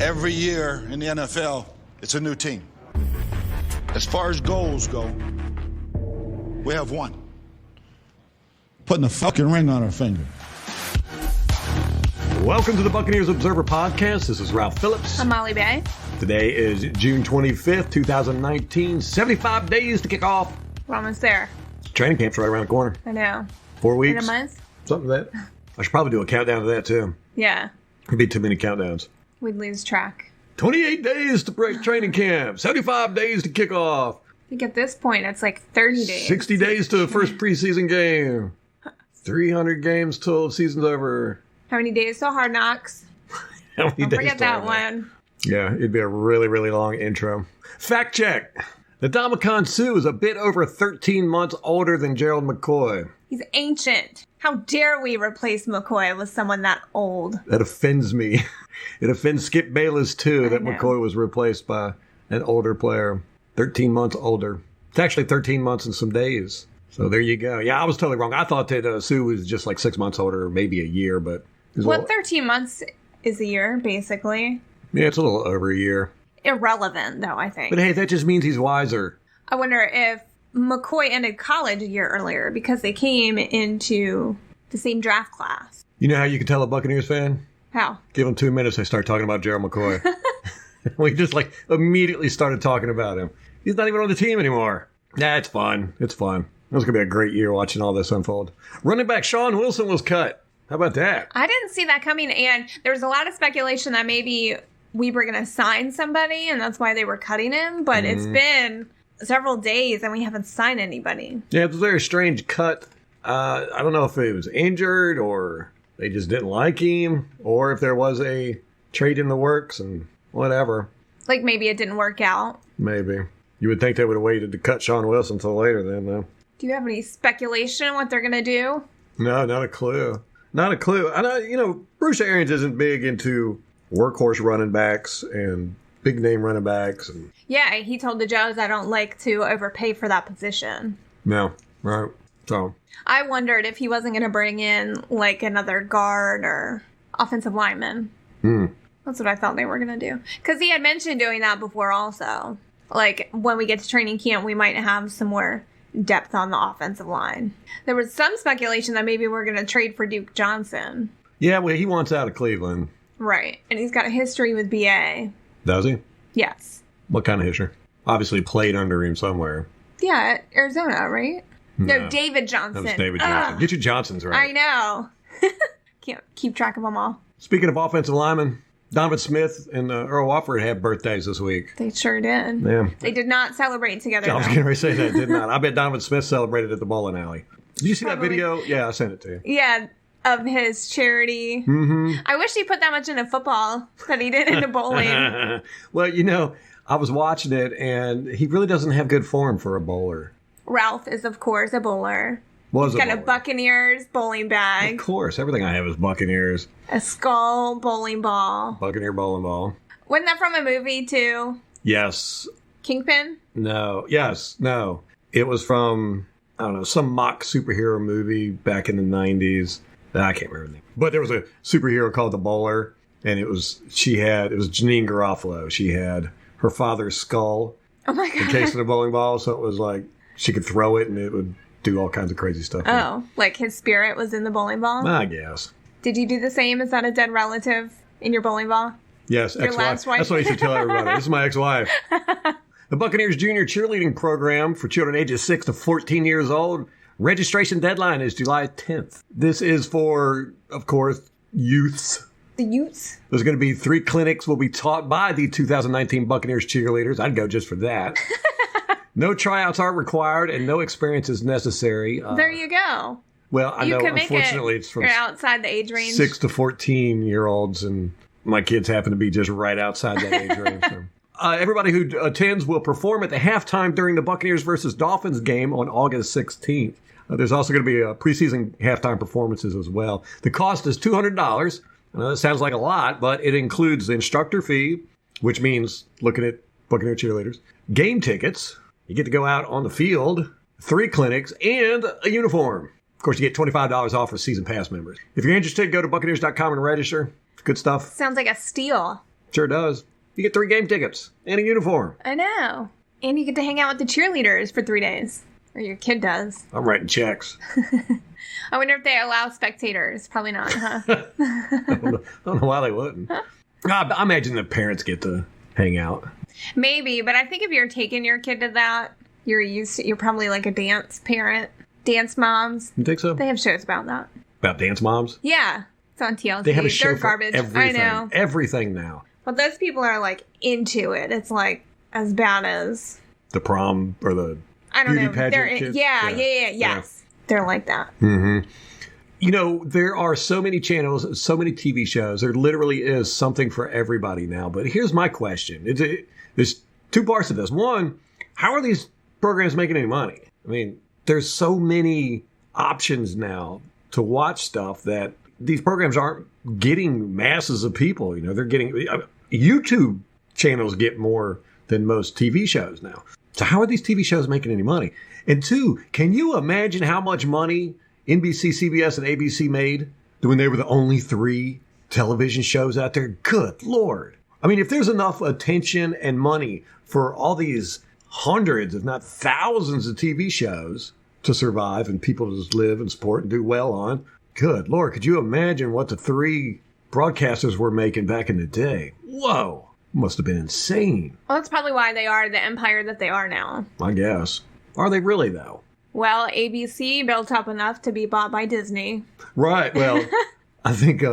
Every year in the NFL, it's a new team. As far as goals go, we have one. Putting a fucking ring on our finger. Welcome to the Buccaneers Observer Podcast. This is Ralph Phillips. I'm Molly Bay. Today is June 25th, 2019. 75 days to kick off. We're almost there. Training camp's right around the corner. I know. 4 weeks. In a month? Something like that. I should probably do a countdown to that, too. Yeah. It'd be too many countdowns. We'd lose track. 28 days to break training camp. 75 days to kick off. I think at this point, it's like 30 days. 60 days to the first preseason game. 300 games till the season's over. How many days till Hard Knocks? How many Don't days forget till that Hard Knocks? one. Yeah, it'd be a really, really long intro. Fact check. Ndamukong Suh is a bit over 13 months older than Gerald McCoy. He's ancient. How dare we replace McCoy with someone that old? That offends me. It offends Skip Bayless, too, that know. McCoy was replaced by an older player. 13 months older. It's actually 13 months and some days. So there you go. Yeah, I was totally wrong. I thought that Suh was just like 6 months older, or maybe a year, but... 13 months is a year, basically. Yeah, it's a little over a year. Irrelevant, though, I think. But hey, that just means he's wiser. I wonder if McCoy ended college a year earlier because they came into the same draft class. You know how you can tell a Buccaneers fan? How? Give them 2 minutes, they start talking about Gerald McCoy. We just immediately started talking about him. He's not even on the team anymore. Nah, it's fun. It's fun. It was going to be a great year watching all this unfold. Running back Sean Wilson was cut. How about that? I didn't see that coming, and there was a lot of speculation that maybe we were going to sign somebody, and that's why they were cutting him, but it's been several days, and we haven't signed anybody. Yeah, it was a very strange cut. I don't know if he was injured, or they just didn't like him, or if there was a trade in the works, and whatever. Like, maybe it didn't work out. Maybe. You would think they would have waited to cut Sean Wilson until later then, though. Do you have any speculation on what they're going to do? No, not a clue. Not a clue. I know, Bruce Arians isn't big into workhorse running backs and big name running backs. And Yeah, he told the Joes, I don't like to overpay for that position. no, right. So I wondered if he wasn't going to bring in, like, another guard or offensive lineman. That's what I thought they were going to do. Because he had mentioned doing that before also. Like, when we get to training camp, we might have some more depth on the offensive line. There was some speculation that maybe we're going to trade for Duke Johnson. yeah, well, he wants out of Cleveland. Right. And he's got a history with BA. Does he? Yes. What kind of history? Obviously played under him somewhere. Yeah, Arizona, right? No, David That Johnson. was David Johnson. Get your Johnsons right. I know. Can't keep track of them all. Speaking of offensive linemen, Donovan Smith and Earl Wofford had birthdays this week. They sure did. Yeah. They did not celebrate together. I was though. getting ready to say that, did not. I bet Donovan Smith celebrated at the bowling alley. Did you see Probably. that video? Yeah, I sent it to you. Yeah, of his charity. Mm-hmm. I wish he put that much into football that he did into bowling. Well, I was watching it, and he really doesn't have good form for a bowler. Ralph is, of course, a bowler. Was He's a got a bowler. Buccaneers bowling Of bag, course. Everything I have is Buccaneers. a skull bowling ball. Buccaneer bowling ball. Wasn't that from a movie, too? Yes. Kingpin? No. Yes. No. It was from, I don't know, some mock superhero movie back in the 90s. I can't remember the name. But there was a superhero called the Bowler, and it was Janine Garofalo. She had her father's skull Oh, my God. encased in a bowling ball, so it was like she could throw it, and it would do all kinds of crazy stuff. Oh, like his spirit was in the bowling ball? I guess. Did you do the same? Is that a dead relative in your bowling ball? Yes, Your ex-wife. last wife? That's what you should tell everybody. This is my ex-wife. The Buccaneers Junior Cheerleading program for children ages 6 to 14 years old. Registration deadline is July 10th. This is for, of course, youths. The Utes? There's going to be 3 clinics will be taught by the 2019 Buccaneers cheerleaders. I'd go just for that. No tryouts are required and no experience is necessary. There you go. Well, I You know, can make unfortunately, it. it's from You're outside the age range. 6 to 14-year-olds, and my kids happen to be just right outside that age range. So. Everybody who attends will perform at the halftime during the Buccaneers versus Dolphins game on August 16th. There's also going to be preseason halftime performances as well. The cost is $200. That sounds like a lot, but it includes the instructor fee, which means looking at Buccaneer cheerleaders, game tickets, you get to go out on the field, 3 clinics, and a uniform. Of course, you get $25 off for season pass members. If you're interested, go to Buccaneers.com and register. It's good stuff. Sounds like a steal. Sure does. You get 3 game tickets and a uniform. I know. And you get to hang out with the cheerleaders for 3 days. Or your kid does. I'm writing checks. I wonder if they allow spectators. Probably not, huh? I don't know why they wouldn't. I imagine the parents get to hang out. Maybe, but I think if you're taking your kid to that, you're probably like a dance parent. Dance moms. You think so? They have shows about that. About dance moms? Yeah. It's on TLC. They have a show They're for garbage. everything. I know. Everything now. But those people are like into it. It's like as bad as The prom or the I don't beauty know. pageant They're kids? yes. They're like that. Mm-hmm. You know, there are so many channels, so many TV shows. There literally is something for everybody now. But here's my question. There's 2 parts of this. One, how are these programs making any money? I mean, there's so many options now to watch stuff that these programs aren't getting masses of people. You know, they're getting YouTube channels get more than most TV shows now. So how are these TV shows making any money? And 2, can you imagine how much money NBC, CBS, and ABC made when they were the only 3 television shows out there? Good Lord. I mean, if there's enough attention and money for all these hundreds, if not thousands of TV shows to survive and people to just live and support and do well on, good Lord, could you imagine what the 3 broadcasters were making back in the day? Whoa. Must have been insane. Well, that's probably why they are the empire that they are now. I guess. Are they really, though? Well, ABC built up enough to be bought by Disney. Right. Well, I think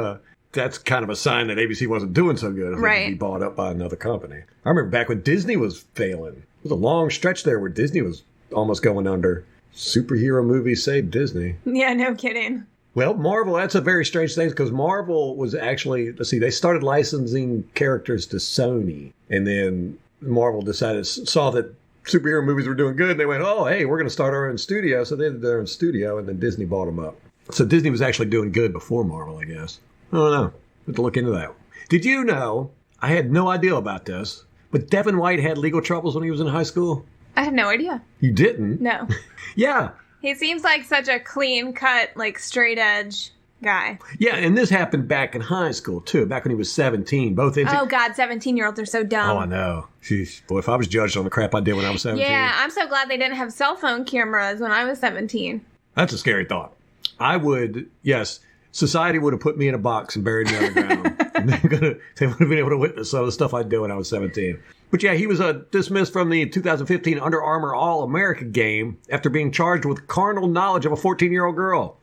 that's kind of a sign that ABC wasn't doing so good. If Right. It would be bought up by another company. I remember back when Disney was failing. There was a long stretch there where Disney was almost going under. Superhero movies saved Disney. Yeah, no kidding. Well, Marvel, that's a very strange thing because Marvel was actually, they started licensing characters to Sony. And then Marvel saw that superhero movies were doing good. And they went, oh, hey, we're going to start our own studio. So they did their own studio and then Disney bought them up. So Disney was actually doing good before Marvel, I guess. I don't know. Have to look into that. Did you know, I had no idea about this, but Devin White had legal troubles when he was in high school? I had no idea. You didn't? No. Yeah. He seems like such a clean-cut, like, straight-edge guy. Yeah, and this happened back in high school, too, back when he was 17. Oh, God, 17-year-olds are so dumb. Oh, I know. Jeez. Boy, if I was judged on the crap I did when I was 17. Yeah, I'm so glad they didn't have cell phone cameras when I was 17. That's a scary thought. Society would have put me in a box and buried me underground. And they would have been able to witness some of the stuff I did when I was 17. But yeah, he was dismissed from the 2015 Under Armour All-America game after being charged with carnal knowledge of a 14-year-old girl.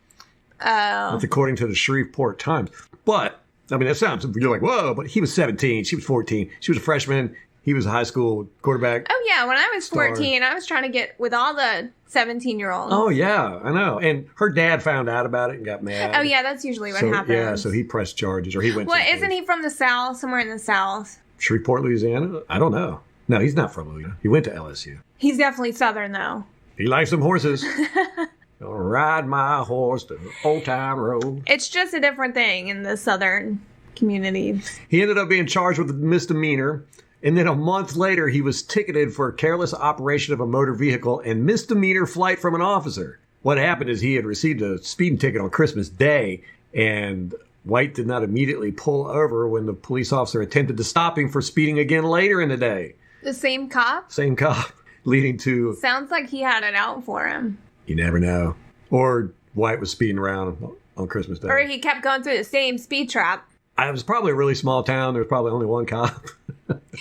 Oh. That's according to the Shreveport Times. But, I mean, you're like, whoa, but he was 17, she was 14. She was a freshman, he was a high school quarterback. Oh, yeah, when I was 14, I was trying to get with all the 17-year-olds. Oh, yeah, I know. And her dad found out about it and got mad. Oh, yeah, that's usually what happens. Yeah, so he pressed charges, or he went Well, isn't he from the South, somewhere in the South? Shreveport, Louisiana? I don't know. No, he's not from Louisiana. He went to LSU. He's definitely Southern, though. He likes some horses. Gonna ride my horse to Old Time Road. It's just a different thing in the Southern communities. He ended up being charged with a misdemeanor, and then a month later, he was ticketed for careless operation of a motor vehicle and misdemeanor flight from an officer. What happened is he had received a speeding ticket on Christmas Day, and White did not immediately pull over when the police officer attempted to stop him for speeding again later in the day. The same cop? Same cop, leading to... Sounds like he had it out for him. You never know. Or White was speeding around on Christmas Day. Or he kept going through the same speed trap. It was probably a really small town. There was probably only one cop.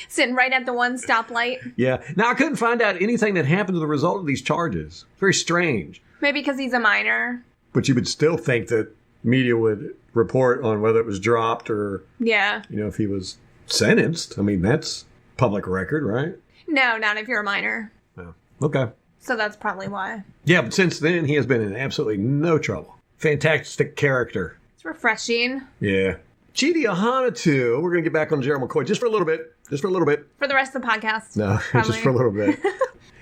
Sitting right at the one stoplight. Yeah. Now, I couldn't find out anything that happened as a result of these charges. Very strange. Maybe because he's a minor. But you would still think that media would report on whether it was dropped or, Yeah. if he was sentenced. I mean, that's public record, right? No, not if you're a minor. No. Okay. So that's probably why. Yeah, but since then, he has been in absolutely no trouble. Fantastic character. It's refreshing. Yeah. Chidi Ahanotu, we're going to get back on Gerald McCoy just for a little bit. For the rest of the podcast. No, probably. just for a little bit.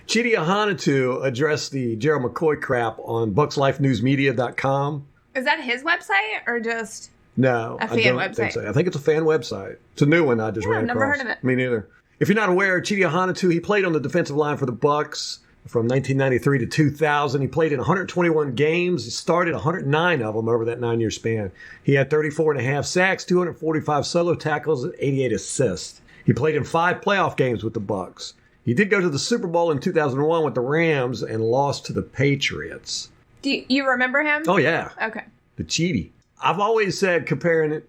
Chidi Ahanotu addressed the Gerald McCoy crap on BucksLifeNewsMedia.com. Is that his website or just No, a fan I don't website? think so. I think it's a fan website. It's a new one I just ran I've never across. heard of it. Me neither. If you're not aware, Chidi Ahanotu, he played on the defensive line for the Bucs. from 1993 to 2000. He played in 121 games. He started 109 of them over that 9-year span. He had 34.5 sacks, 245 solo tackles, and 88 assists. He played in 5 playoff games with the Bucs. He did go to the Super Bowl in 2001 with the Rams and lost to the Patriots. Do you remember him? Oh, yeah. Okay. The Chidi. I've always said, comparing it,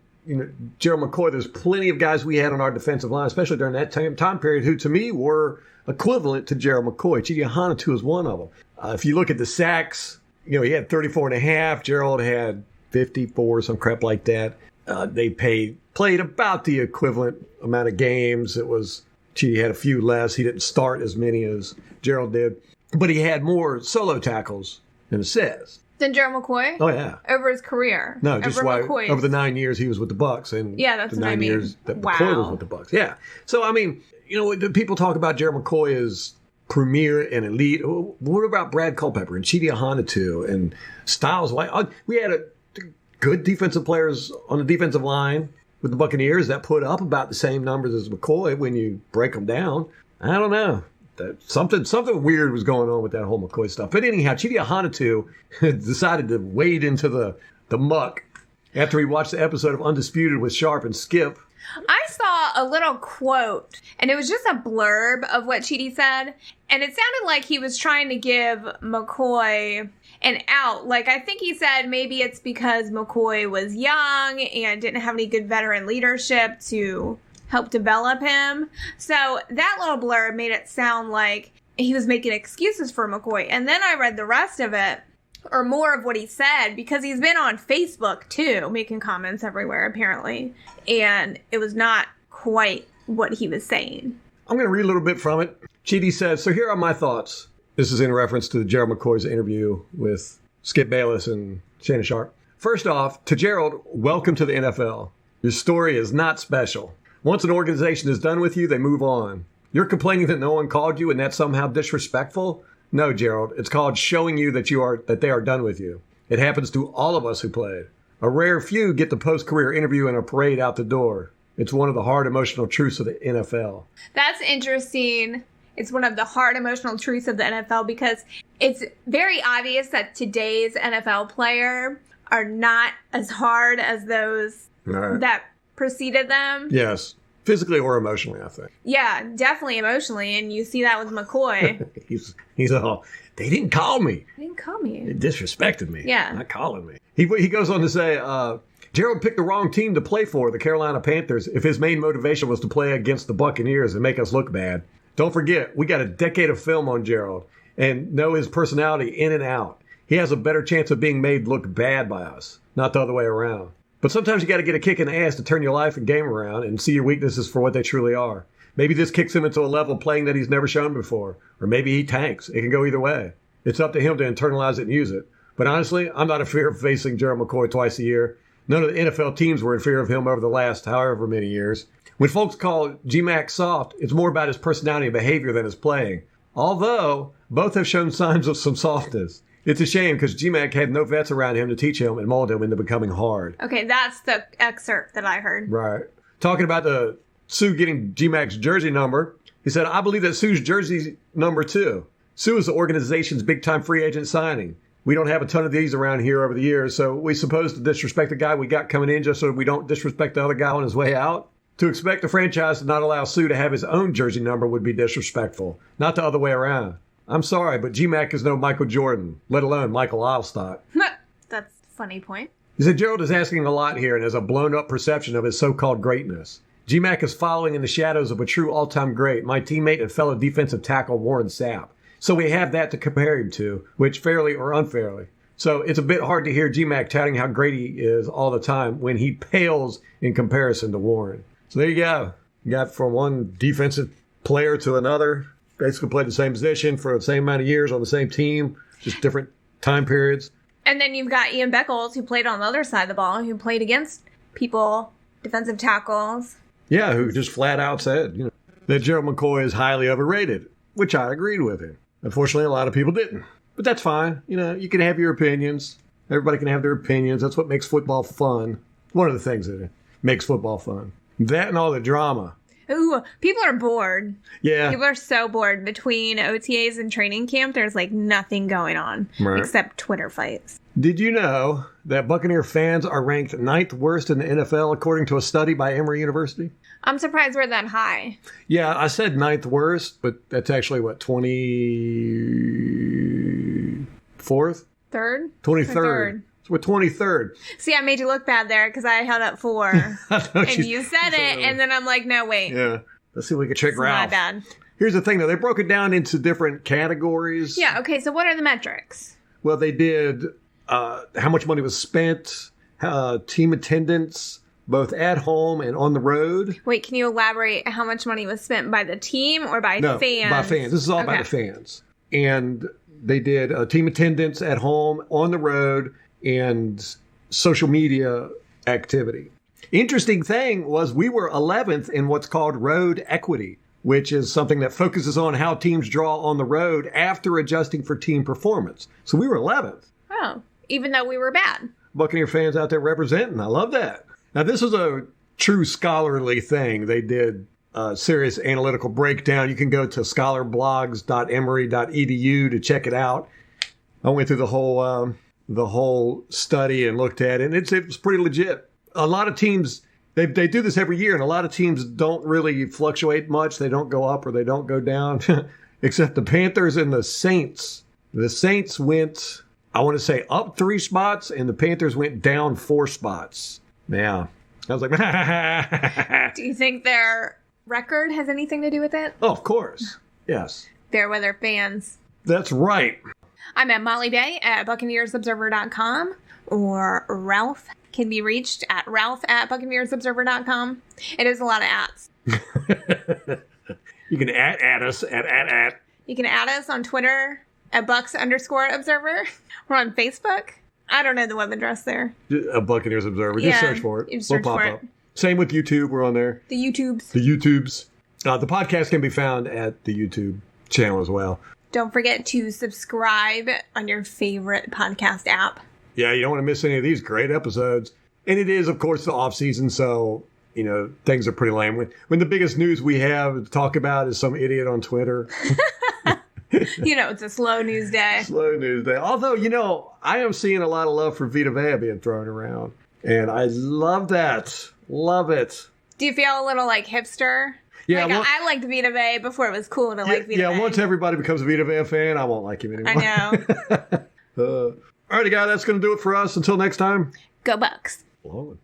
Gerald McCoy, there's plenty of guys we had on our defensive line, especially during that time period, who to me were equivalent to Gerald McCoy. Chidi Ahanotu is one of them. If you look at the sacks, he had 34.5. Gerald had 54, some crap like that. They played about the equivalent amount of games. Chidi had a few less. He didn't start as many as Gerald did, but he had more solo tackles than assists. Then Gerald McCoy? Oh, yeah. Over his career? No, just over the 9 years he was with the Bucs, and that's the what 9 years that McCoy was with the Bucs. Yeah. So, I mean, people talk about Gerald McCoy as premier and elite. What about Brad Culpepper and Chidi Ahanotu and Styles White? We had good defensive players on the defensive line with the Buccaneers that put up about the same numbers as McCoy when you break them down. I don't know. Something weird was going on with that whole McCoy stuff. But anyhow, Chidi Ahanotu decided to wade into the muck after he watched the episode of Undisputed with Sharp and Skip. I saw a little quote, and it was just a blurb of what Chidi said, and it sounded like he was trying to give McCoy an out. Like, I think he said maybe it's because McCoy was young and didn't have any good veteran leadership to help develop him. So that little blurb made it sound like he was making excuses for McCoy. And then I read the rest of it, or more of what he said, because he's been on Facebook too, making comments everywhere apparently. And it was not quite what he was saying. I'm going to read a little bit from it. Chidi says, "So here are my thoughts." This is in reference to Gerald McCoy's interview with Skip Bayless and Shannon Sharp. "First off, to Gerald, welcome to the NFL. Your story is not special. Once an organization is done with you, they move on. You're complaining that no one called you and that's somehow disrespectful? No, Gerald, it's called showing you that they are done with you. It happens to all of us who played. A rare few get the post-career interview and a parade out the door. It's one of the hard emotional truths of the NFL." That's interesting. It's one of the hard emotional truths of the NFL because it's very obvious that today's NFL player are not as hard as those that preceded them. Yes. Physically or emotionally, I think. Yeah, definitely emotionally. And you see that with McCoy. he's all, they didn't call me. They didn't call me. They disrespected me. Yeah. Not calling me. He goes on to say, Gerald picked the wrong team to play for, the Carolina Panthers, if his main motivation was to play against the Buccaneers and make us look bad. Don't forget, we got a decade of film on Gerald and know his personality in and out. He has a better chance of being made look bad by us, not the other way around. But sometimes you got to get a kick in the ass to turn your life and game around and see your weaknesses for what they truly are. Maybe this kicks him into a level of playing that he's never shown before. Or maybe he tanks. It can go either way. It's up to him to internalize it and use it. But honestly, I'm not in fear of facing Gerald McCoy twice a year. None of the NFL teams were in fear of him over the last however many years. When folks call G-Mac soft, it's more about his personality and behavior than his playing. Although, both have shown signs of some softness. It's a shame because G-Mac had no vets around him to teach him and mold him into becoming hard. Okay, that's the excerpt that I heard. Right. Talking about the Sue getting G-Mac's jersey number, he said, "I believe that Sue's jersey number too. Sue is the organization's big-time free agent signing. We don't have a ton of these around here over the years, so we supposed to disrespect the guy we got coming in just so we don't disrespect the other guy on his way out? To expect the franchise to not allow Sue to have his own jersey number would be disrespectful, not the other way around. I'm sorry, but G-Mac is no Michael Jordan, let alone Michael Allstott." That's a funny point. He said, "Gerald is asking a lot here and has a blown-up perception of his so-called greatness. G-Mac is following in the shadows of a true all-time great, my teammate and fellow defensive tackle Warren Sapp. So we have that to compare him to, which fairly or unfairly. So it's a bit hard to hear G-Mac touting how great he is all the time when he pales in comparison to Warren." So there you go. You got from one defensive player to another. Basically played the same position for the same amount of years on the same team, just different time periods. And then you've got Ian Beckles, who played on the other side of the ball, who played against people, defensive tackles. Yeah, who just flat out said, that Gerald McCoy is highly overrated, which I agreed with him. Unfortunately, a lot of people didn't. But that's fine. You can have your opinions. Everybody can have their opinions. That's what makes football fun. One of the things that makes football fun. That and all the drama. Ooh, people are bored. Yeah. People are so bored. Between OTAs and training camp, there's like nothing going on except Twitter fights. Did you know that Buccaneer fans are ranked 9th worst in the NFL according to a study by Emory University? I'm surprised we're that high. Yeah, I said 9th worst, but that's actually what, 24th? Third? 23rd. So we're 23rd. See, I made you look bad there because I held up 4. And you said it, and then I'm like, no, wait. Yeah. Let's see if we can trick It's Ralph. my bad. Here's the thing, though. They broke it down into different categories. Yeah, okay, so what are the metrics? Well, they did how much money was spent, team attendance, both at home and on the road. Wait, can you elaborate how much money was spent by the team or by fans? By fans. This is all by the fans. And they did team attendance at home, on the road, and social media activity. Interesting thing was we were 11th in what's called road equity, which is something that focuses on how teams draw on the road after adjusting for team performance. So we were 11th. Oh, even though we were bad. Buccaneer fans out there representing. I love that. Now, this was a true scholarly thing. They did a serious analytical breakdown. You can go to scholarblogs.emory.edu to check it out. I went through the whole study and looked at it, and it was pretty legit. A lot of teams, they do this every year, and a lot of teams don't really fluctuate much. They don't go up or they don't go down, except the Panthers and the Saints. The Saints went, I want to say, up 3 spots, and the Panthers went down 4 spots. Yeah. I was like, Do you think their record has anything to do with it? Oh, of course. Yes. Fair weather fans. That's right. I'm at Molly Bay at BuccaneersObserver.com, or Ralph can be reached at Ralph@BuccaneersObserver.com. It is a lot of ats. You can at us at. You can add us on Twitter at Bucks_Observer. We're on Facebook. I don't know the web address there. A Buccaneers Observer. Just search for it. You search We'll pop for up. it. Same with YouTube. We're on there. The YouTubes. The podcast can be found at the YouTube channel as well. Don't forget to subscribe on your favorite podcast app. Yeah, you don't want to miss any of these great episodes. And it is, of course, the off season, so things are pretty lame. When the biggest news we have to talk about is some idiot on Twitter. It's a slow news day. Slow news day. Although, I am seeing a lot of love for Vita Vea being thrown around. And I love that. Love it. Do you feel a little like hipster? Yeah, I liked Vita Vea before it was cool to like Vita Vea. Yeah, once everybody becomes a Vita Vea fan, I won't like him anymore. I know. Alrighty, guys, that's going to do it for us. Until next time. Go Bucks. Long.